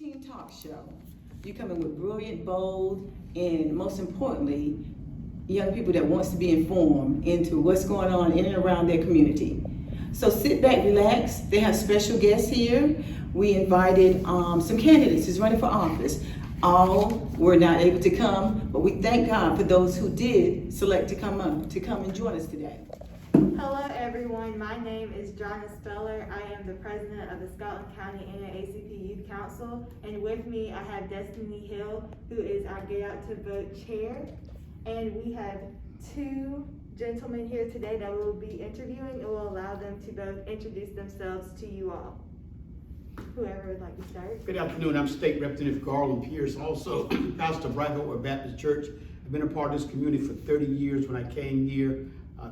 Teen Talk Show. You come in with brilliant, bold, and most importantly, young people that wants to be informed into what's going on in and around their community. So sit back, relax. They have special guests here. We invited some candidates who's running for office. All were not able to come, but we thank God for those who did select to come and join us today. Hello everyone, my name is Johna. I am the president of the Scotland County NAACP Youth Council, and with me I have Destini Hill, who is our Get Out to Vote chair, and we have two gentlemen here today that we'll be interviewing and will allow them to both introduce themselves to you all. Whoever would like to start. Good afternoon, I'm State Representative Garland Pierce, also pastor of Bright Hope Baptist Church. I've been a part of this community for 30 years. When I came here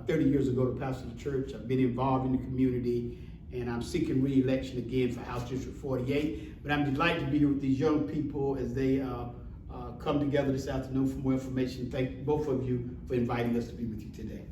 30 years ago to pastor the church, I've been involved in the community, and I'm seeking re-election again for House District 48. But I'm delighted to be here with these young people as they come together this afternoon for more information. Thank both of you for inviting us to be with you today.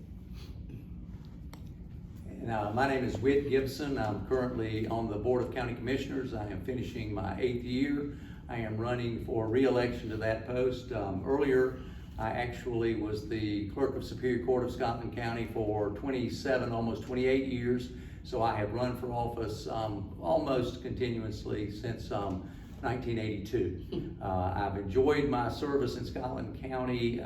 And, my name is Whit, Gibson. I'm currently on the Board of County Commissioners. I am finishing my 8th year. I am running for re-election to that post. Earlier, I actually was the Clerk of Superior Court of Scotland County for 27, almost 28 years. So I have run for office almost continuously since 1982. I've enjoyed my service in Scotland County.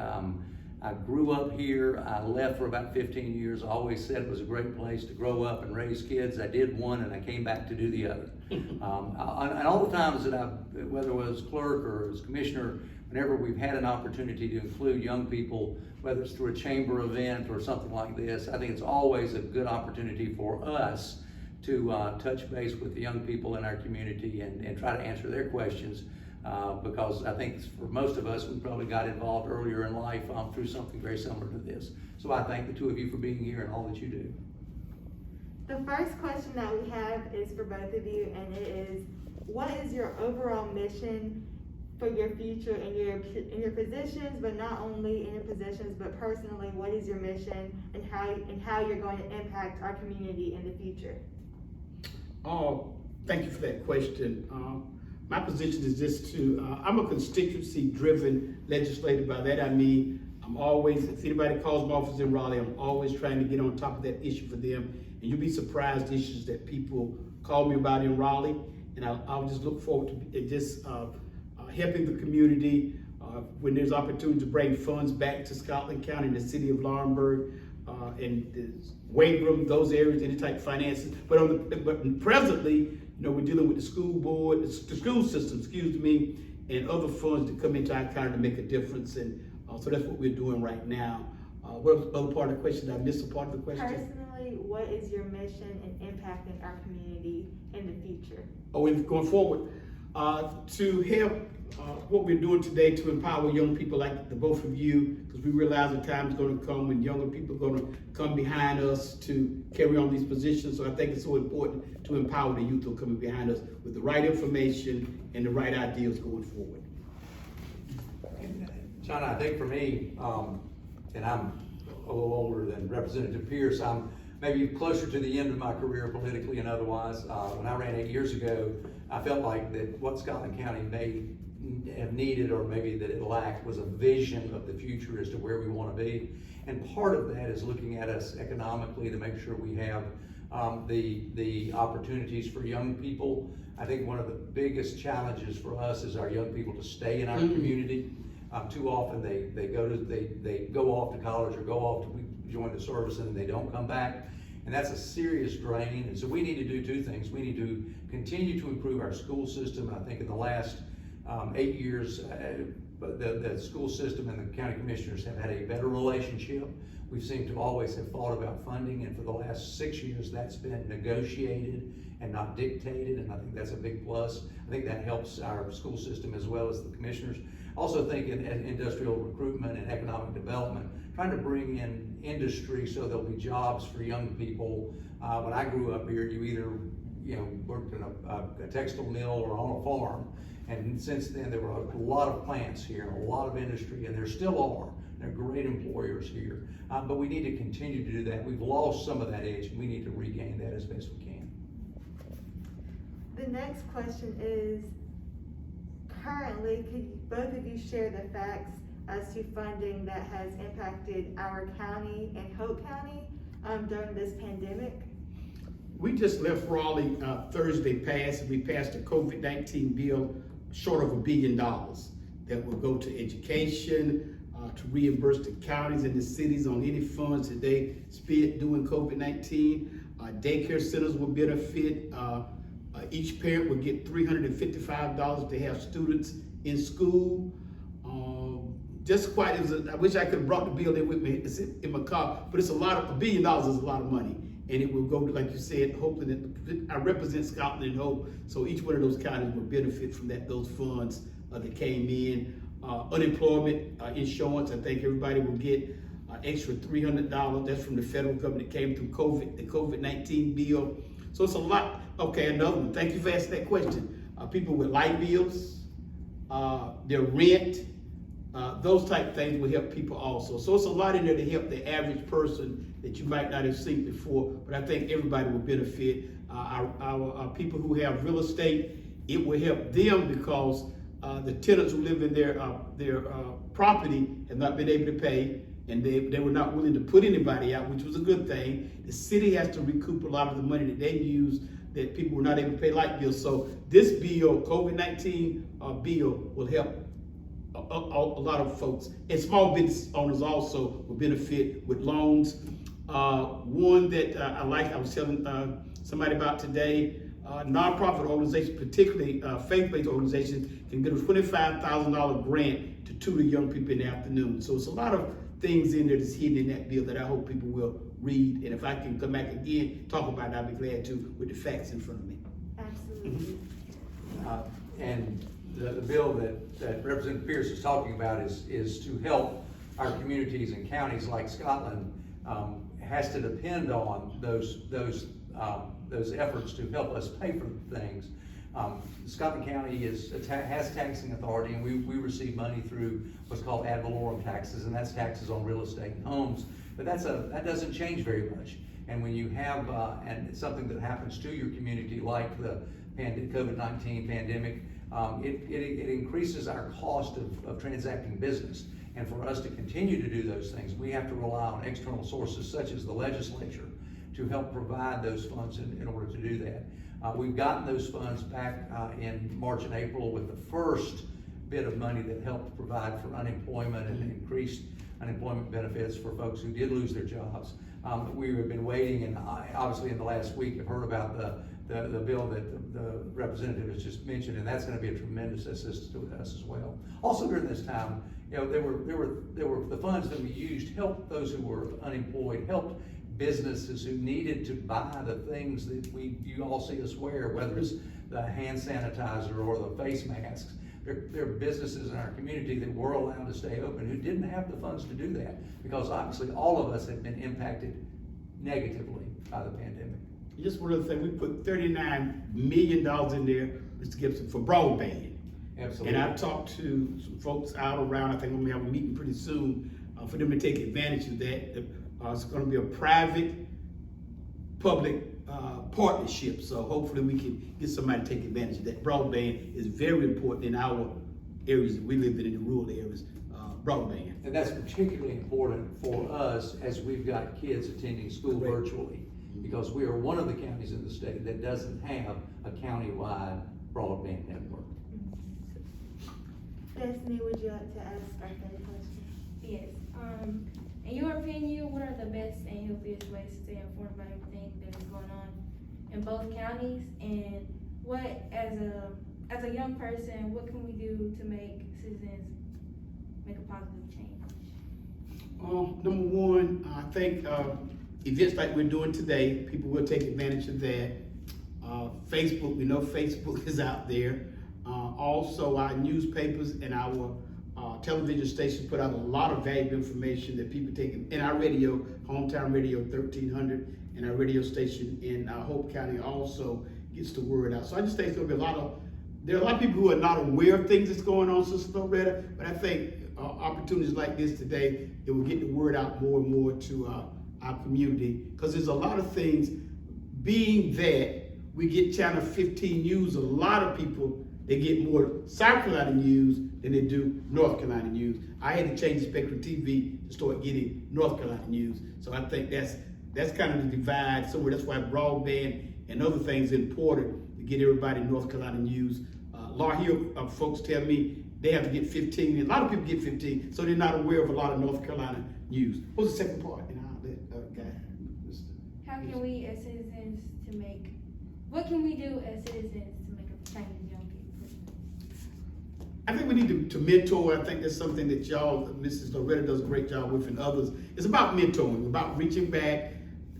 I grew up here. I left for about 15 years. I always said it was a great place to grow up and raise kids. I did one and I came back to do the other. And all the times that whether it was clerk or as commissioner, whenever we've had an opportunity to include young people, whether it's through a chamber event or something like this, I think it's always a good opportunity for us to touch base with the young people in our community and try to answer their questions. Because I think for most of us, we probably got involved earlier in life through something very similar to this. So I thank the two of you for being here and all that you do. The first question that we have is for both of you, and it is, what is your overall mission for your future in your positions, but not only in your positions, but personally, what is your mission and how you're going to impact our community in the future? Thank you for that question. My position is just I'm a constituency-driven legislator. By that I mean, I'm always, if anybody calls my office in Raleigh, I'm always trying to get on top of that issue for them. And you'll be surprised the issues that people call me about in Raleigh. And I'll just look forward to just helping the community when there's opportunity to bring funds back to Scotland County and the city of Laurinburg and the Wagram, those areas, any type of finances. But presently, we're dealing with the school board, the school system, and other funds that come into our county to make a difference. And so that's what we're doing right now. What was the other part of the question? Did I miss a part of the question? Personally, what is your mission in impacting our community in the future? Going forward, to help what we're doing today to empower young people like the both of you, because we realize the time is going to come when younger people are going to come behind us to carry on these positions. So I think it's so important to empower the youth who are coming behind us with the right information and the right ideas going forward. John, I think for me, and I'm a little older than Representative Pierce, I'm maybe closer to the end of my career politically and otherwise. When I ran 8 years ago, I felt like that what Scotland County may have needed, or maybe that it lacked, was a vision of the future as to where we want to be. And part of that is looking at us economically to make sure we have the opportunities for young people. I think one of the biggest challenges for us is our young people to stay in our community. Too often they go off to college or go off to join the service and they don't come back. And that's a serious drain. And so we need to do two things. We need to continue to improve our school system. I think in the last 8 years, the school system and the county commissioners have had a better relationship. We seem to always have thought about funding, and for the last 6 years, that's been negotiated and not dictated, and I think that's a big plus. I think that helps our school system as well as the commissioners. Also think in industrial recruitment and economic development, trying to bring in industry so there'll be jobs for young people. When I grew up here, you either worked in a textile mill or on a farm. And since then, there were a lot of plants here, a lot of industry, and there still are. They're great employers here. But we need to continue to do that. We've lost some of that edge, and we need to regain that as best we can. The next question is, both of you share the facts as to funding that has impacted our county and Hope County during this pandemic? We just left Raleigh Thursday past, and we passed a COVID-19 bill short of $1 billion that will go to education, to reimburse the counties and the cities on any funds that they spent during COVID-19. Daycare centers will benefit. Each parent will get $355 to have students in school. I wish I could have brought the bill in with me. It's in my car, but it's $1 billion is a lot of money. And it will go, like you said, hopefully, I represent Scotland and Hope, so each one of those counties will benefit from those funds that came in. Unemployment insurance, I think everybody will get extra $300. That's from the federal government that came through the COVID-19 bill. So it's a lot. Okay, another one. Thank you for asking that question. People with light bills, their rent, those type of things will help people also. So it's a lot in there to help the average person that you might not have seen before, but I think everybody will benefit. Our people who have real estate, it will help them because the tenants who live in their property have not been able to pay, and they were not willing to put anybody out, which was a good thing. The city has to recoup a lot of the money that they used that people were not able to pay light bills. So this bill, COVID-19 bill, will help a lot of folks, and small business owners also will benefit with loans. One that I was telling somebody about today, nonprofit organizations, particularly faith-based organizations, can get a $25,000 grant to tutor young people in the afternoon. So it's a lot of things in there that's hidden in that bill that I hope people will read. And if I can come back again, talk about it, I'll be glad to with the facts in front of me. Absolutely. And the bill that Representative Pierce is talking about is to help our communities and counties like Scotland. Has to depend on those efforts to help us pay for things. Scotland County has taxing authority, and we receive money through what's called ad valorem taxes, and that's taxes on real estate and homes. But that doesn't change very much. And when you have and it's something that happens to your community, like the COVID-19 pandemic, it increases our cost of transacting business. And for us to continue to do those things, we have to rely on external sources such as the legislature to help provide those funds in order to do that. We've gotten those funds back in March and April with the first bit of money that helped provide for unemployment and increased unemployment benefits for folks who did lose their jobs. We have been waiting, and obviously in the last week have heard about the bill that the representative has just mentioned, and that's going to be a tremendous assistance to us as well. Also during this time, there were the funds that we used helped those who were unemployed, helped businesses who needed to buy the things that you all see us wear, whether it's the hand sanitizer or the face masks. There are businesses in our community that were allowed to stay open who didn't have the funds to do that, because obviously all of us have been impacted negatively by the pandemic. Just one other thing, we put $39 million in there, Mr. Gibson, for broadband. Absolutely. And I've talked to some folks out around, I think we're gonna have a meeting pretty soon for them to take advantage of that. It's gonna be a private-public partnership, so hopefully we can get somebody to take advantage of that. Broadband is very important in our areas that we live in the rural areas, broadband. And that's particularly important for us as we've got kids attending school virtually, because we are one of the counties in the state that doesn't have a county-wide broadband network. Destiny, would you like to ask our third question? Yes. In your opinion, what are the best and healthiest ways to stay informed about everything that is going on in both counties? And what, as a young person, what can we do to make citizens make a positive change? Number one, I think events like we're doing today, people will take advantage of that. Facebook, we know Facebook is out there. Also, our newspapers and our television stations put out a lot of valuable information that people take, and our radio, Hometown Radio 1300, and our radio station in Hope County also gets the word out. So I just think there are a lot of people who are not aware of things that's going on, Sister Loretta, but I think opportunities like this today, it will get the word out more and more to our community, because there's a lot of things. Being that we get Channel 15 News, a lot of people they get more South Carolina news than they do North Carolina news. I had to change the Spectrum TV to start getting North Carolina news. So I think that's kind of the divide. So that's why broadband and other things are important to get everybody North Carolina news. Law Hill folks tell me they have to get 15. And a lot of people get 15, so they're not aware of a lot of North Carolina news. What's the second part? And I'll let guy. How can we as citizens what can we do as citizens to make a change in young people? I think we need to mentor. I think that's something that y'all, Mrs. Loretta does a great job with, and others. It's about mentoring, about reaching back,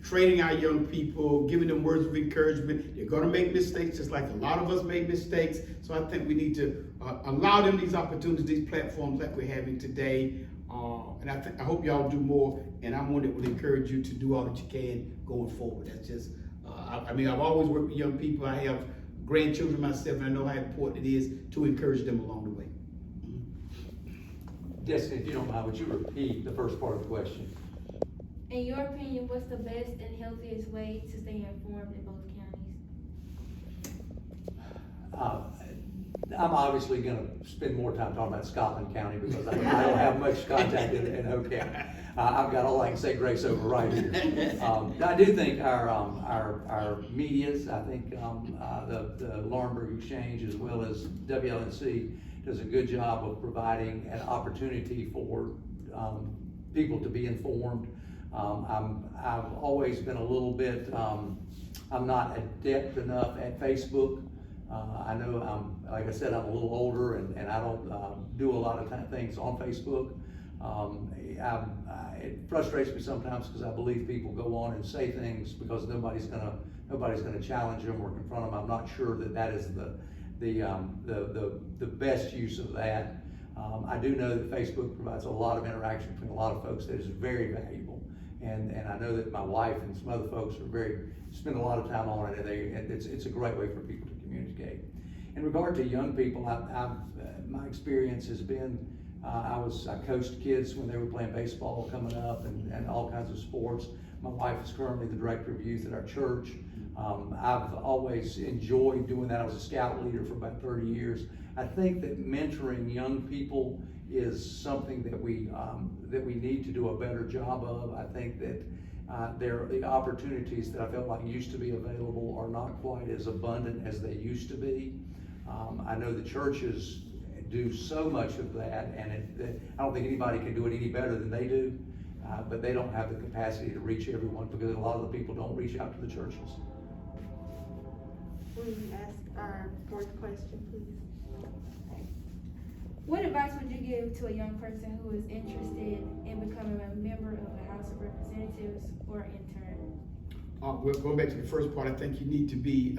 training our young people, giving them words of encouragement. They're gonna make mistakes, just like a lot of us make mistakes. So I think we need to allow them these opportunities, these platforms like we're having today. And I hope y'all do more, and I'm one that would encourage you to do all that you can going forward. That's just, I've always worked with young people. I have grandchildren myself, and I know how important it is to encourage them along the way. Destini, if you don't mind, would you repeat the first part of the question? In your opinion, what's the best and healthiest way to stay informed in both counties? I'm obviously gonna spend more time talking about Scotland County because I don't have much contact in Hope County. I've got all I can say grace over right here. I do think our medias, I think the Laurinburg Exchange as well as WLNC does a good job of providing an opportunity for people to be informed. I've always been a little bit, I'm not adept enough at Facebook. I know like I said, I'm a little older and I don't do a lot of things on Facebook. It frustrates me sometimes because I believe people go on and say things because nobody's gonna challenge them or confront them. I'm not sure that is the best use of that. I do know that Facebook provides a lot of interaction between a lot of folks that is very valuable. And I know that my wife and some other folks spend a lot of time on it, and it's a great way for people to communicate. In regard to young people, my experience has been, I coached kids when they were playing baseball coming up and all kinds of sports. My wife is currently the director of youth at our church. I've always enjoyed doing that. I was a scout leader for about 30 years. I think that mentoring young people is something that we need to do a better job of. I think that the opportunities that I felt like used to be available are not quite as abundant as they used to be. I know the churches do so much of that, and I don't think anybody can do it any better than they do, but they don't have the capacity to reach everyone because a lot of the people don't reach out to the churches. Will you ask our fourth question, please? What advice would you give to a young person who is interested in becoming a member of the House of Representatives or intern? Well, going back to the first part, I think you need to be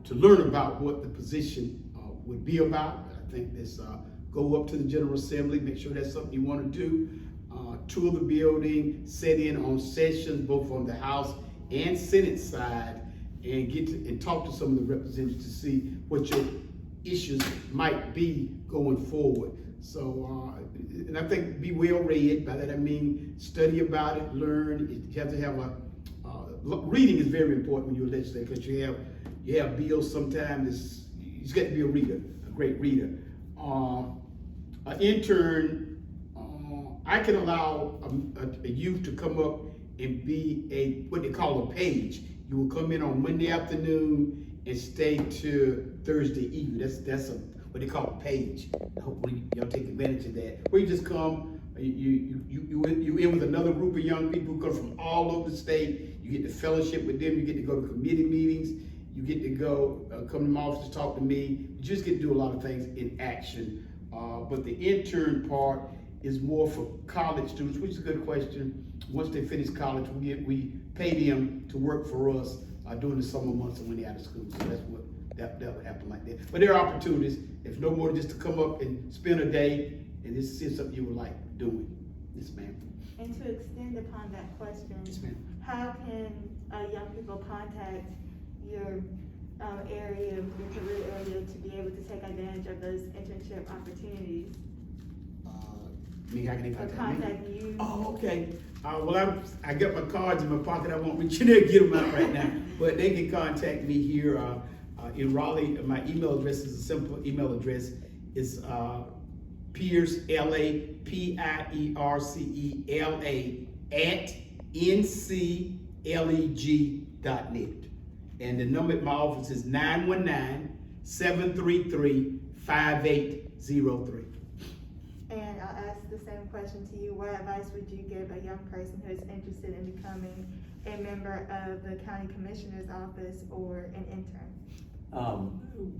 to learn about what the position would be about. I think this go up to the General Assembly, make sure that's something you want to do. Tour the building, sit in on sessions both on the House and Senate side, and get to and talk to some of the representatives to see what your issues might be going forward. So, and I think be well read. By that I mean study about it, learn. You have to have reading is very important when you're a legislator because you have bills sometimes. You got to be a reader, a great reader. An intern, I can allow a youth to come up and be what they call a page. You will come in on Monday afternoon and stay to Thursday evening. That's what they call a page. Hopefully y'all take advantage of that. Where you just come, you in with another group of young people who come from all over the state. You get to fellowship with them. You get to go to committee meetings. You get to go come to my office to talk to me. You just get to do a lot of things in action. But the intern part is more for college students, which is a good question. Once they finish college, we pay them to work for us during the summer months and when they're out of school. So that's what that would happen like that. But there are opportunities, if no more than just to come up and spend a day and this is something you would like doing. Yes, ma'am. And to extend upon that question, Yes, ma'am. how can young people contact your area, your career area, to be able to take advantage of those internship opportunities? How can they Or contact me? contact you? Oh, okay. Well, I got my cards in my pocket. I won't reach in there and get them out right now. But they can contact me here. In Raleigh, my email address is a simple email address. It's Pierce, LAPIERCELA @ncleg.net. And the number at my office is 919-733-5803. And I'll ask the same question to you. What advice would you give a young person who is interested in becoming a member of the county commissioner's office or an intern?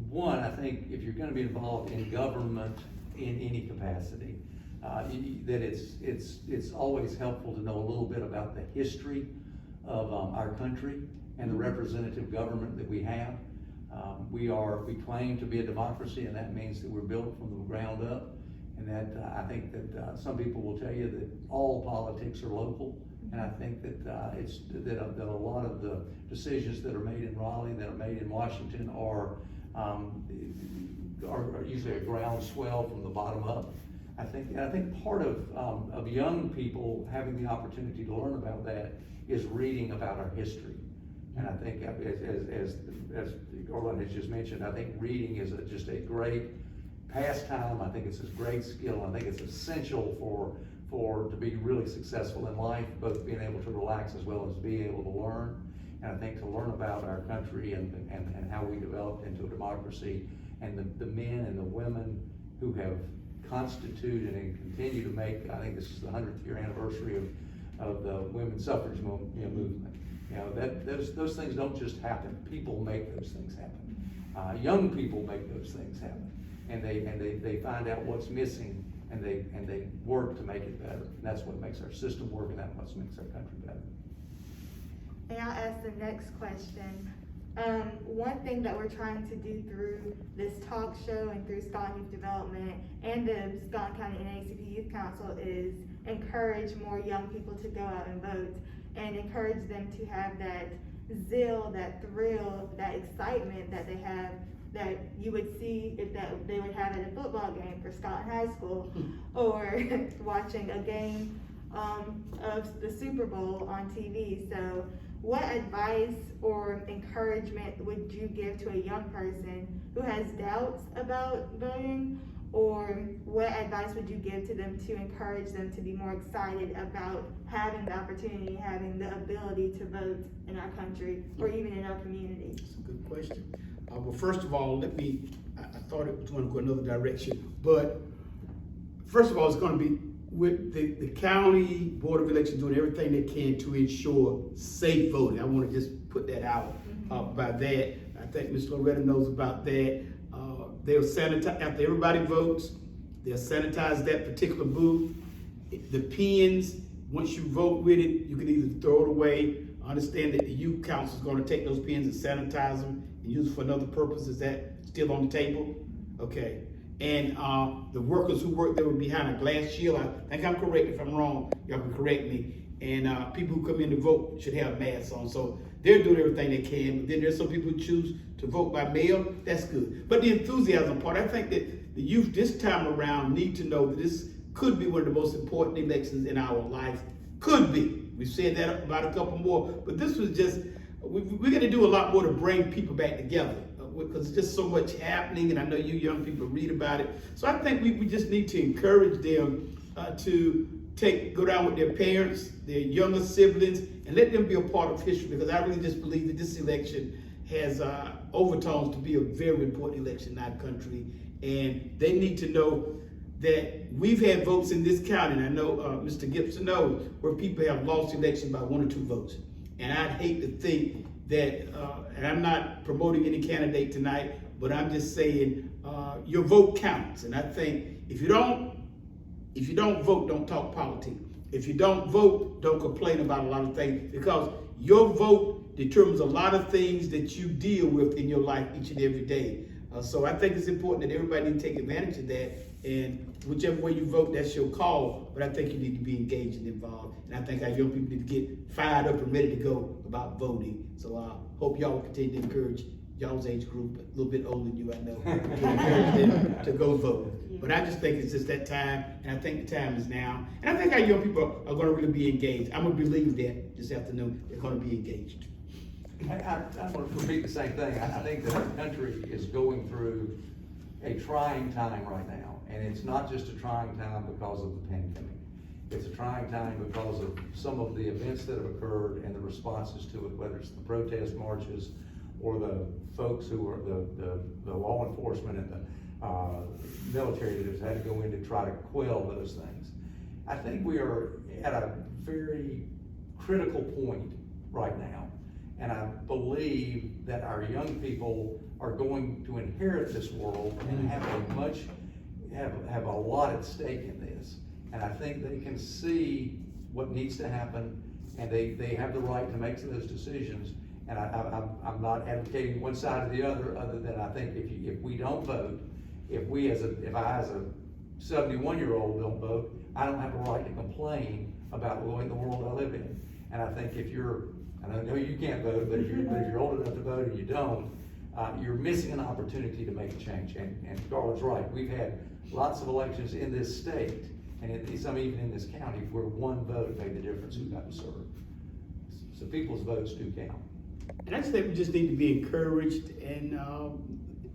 One, I think if you're going to be involved in government in any capacity, that it's always helpful to know a little bit about the history of our country and the representative government that we have. We claim to be a democracy, and that means that we're built from the ground up. And that I think that some people will tell you that all politics are local, and I think that that a lot of the decisions that are made in Raleigh, that are made in Washington, are usually a groundswell from the bottom up. I think part of young people having the opportunity to learn about that is reading about our history. And I think as Garland has just mentioned, I think reading is just a great pastime. I think it's a great skill. I think it's essential to be really successful in life, both being able to relax as well as being able to learn. And I think to learn about our country and how we developed into a democracy, and the men and the women who have constituted and continue to make, I think this is the 100th year anniversary of the women's suffrage movement. Those things don't just happen. People make those things happen. Young people make those things happen. And they find out what's missing, and they work to make it better. And that's what makes our system work, and that's what makes our country better. And I'll ask the next question. One thing that we're trying to do through this talk show and through Scotland Youth Development and the Scotland County NAACP Youth Council is encourage more young people to go out and vote, and encourage them to have that zeal, that thrill, that excitement that they have, that you would see if that they would have at a football game for Scotland High School, or watching a game of the Super Bowl on TV. So what advice or encouragement would you give to a young person who has doubts about voting, or what advice would you give to them to encourage them to be more excited about having the opportunity, having the ability to vote in our country or even in our community? That's a good question. Well, first of all, I thought it was going to go another direction, but first of all, it's going to be with the county board of elections doing everything they can to ensure safe voting. I want to just put that out by that. I think Ms. Loretta knows about that. They'll sanitize, after everybody votes, they'll sanitize that particular booth. The pins, once you vote with it, you can either throw it away. I understand that the youth council is going to take those pins and sanitize them and use it for another purpose. Is that still on the table? Okay. And the workers who work there were behind a glass shield. I think I'm correct. If I'm wrong, y'all can correct me. And people who come in to vote should have masks on. So they're doing everything they can. But then there's some people who choose to vote by mail. That's good. But the enthusiasm part, I think that the youth this time around need to know that this could be one of the most important elections in our life. Could be. We've said that about a couple more. But this was just, we're going to do a lot more to bring people back together, because there's just so much happening, and I know you young people read about it. So I think we just need to encourage them to go down with their parents, their younger siblings, and let them be a part of history, because I really just believe that this election has overtones to be a very important election in our country, and they need to know that we've had votes in this county, and I know Mr. Gibson knows, where people have lost elections by 1 or 2 votes. And I'd hate to think that, and I'm not promoting any candidate tonight, but I'm just saying your vote counts. And I think if you don't vote, don't talk politics. If you don't vote, don't complain about a lot of things, because your vote determines a lot of things that you deal with in your life each and every day. So I think it's important that everybody need to take advantage of that, and whichever way you vote, that's your call, but I think you need to be engaged and involved. And I think our young people need to get fired up and ready to go about voting. So I hope y'all will continue to encourage y'all's age group, a little bit older than you, I know, to encourage them to go vote. But I just think it's just that time, and I think the time is now. And I think our young people are going to really be engaged. I'm going to believe that this afternoon they're going to be engaged. I want to repeat the same thing. I think that our country is going through a trying time right now. And it's not just a trying time because of the pandemic. It's a trying time because of some of the events that have occurred and the responses to it, whether it's the protest marches or the folks who are the law enforcement and the military that has had to go in to try to quell those things. I think we are at a very critical point right now. And I believe that our young people are going to inherit this world and have a lot at stake in this. And I think they can see what needs to happen, and they have the right to make those decisions. And I'm not advocating one side or the other than I think if we don't vote, if I as a 71-year-old don't vote, I don't have a right to complain about the world I live in. And I think and I know you can't vote, but if you're old enough to vote and you don't, you're missing an opportunity to make a change. And Garland's right. We've had lots of elections in this state, and some even in this county, where one vote made the difference who got to serve. So people's votes do count. And I just think we just need to be encouraged, and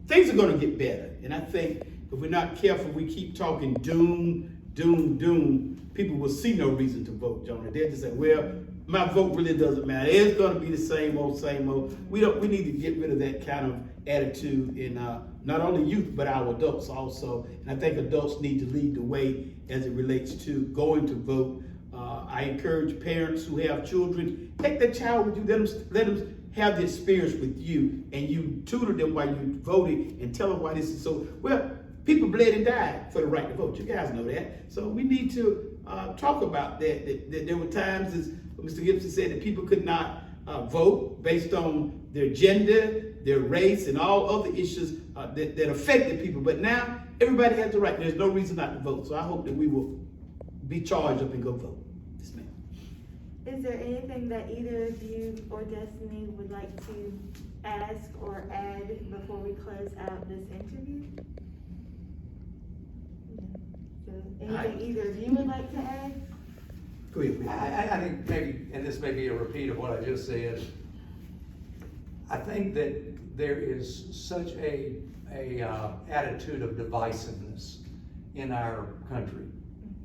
things are going to get better. And I think if we're not careful, we keep talking doom, doom, doom, people will see no reason to vote, Johna. They'll just say, well, my vote really doesn't matter. It's going to be the same old, same old. We need to get rid of that kind of attitude in not only youth, but our adults also. And I think adults need to lead the way as it relates to going to vote. I encourage parents who have children, take their child with you, let them have the experience with you, and you tutor them while you're voting and tell them why this is so. Well, people bled and died for the right to vote. You guys know that. So we need to talk about that there were times, as Mr. Gibson said, that people could not vote based on their gender, their race, and all other issues that affected people. But now everybody has the right. There's no reason not to vote. So I hope that we will be charged up and go vote. Yes, ma'am. Is there anything that either of you or Destiny would like to ask or add before we close out this interview? So anything either of you would like to add? Go ahead. I think maybe, and this may be a repeat of what I just said, I think that there is such a attitude of divisiveness in our country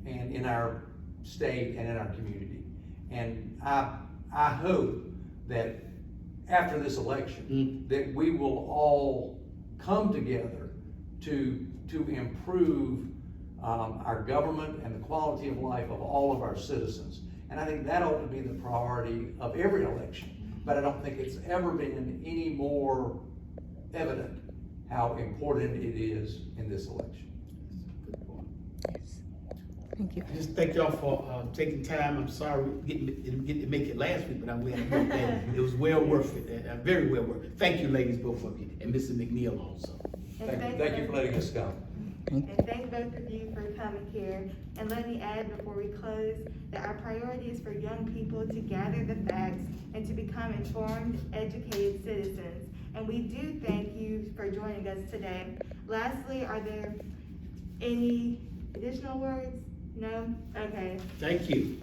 and in our state and in our community. And I hope that after this election, that we will all come together to improve our government and the quality of life of all of our citizens. And I think that ought to be the priority of every election. But I don't think it's ever been any more evident how important it is in this election. Thank you. I just thank y'all for taking time. I'm sorry we didn't get to make it last week, but I'm glad it was well worth it. Very well worth it. Thank you, ladies, both of you, and Mr. McNeil also. Thank you for letting us come. And thank both of you for coming here. And let me add before we close that our priority is for young people to gather the facts and to become informed, educated citizens. And we do thank you for joining us today. Lastly, are there any additional words? No? Okay. Thank you.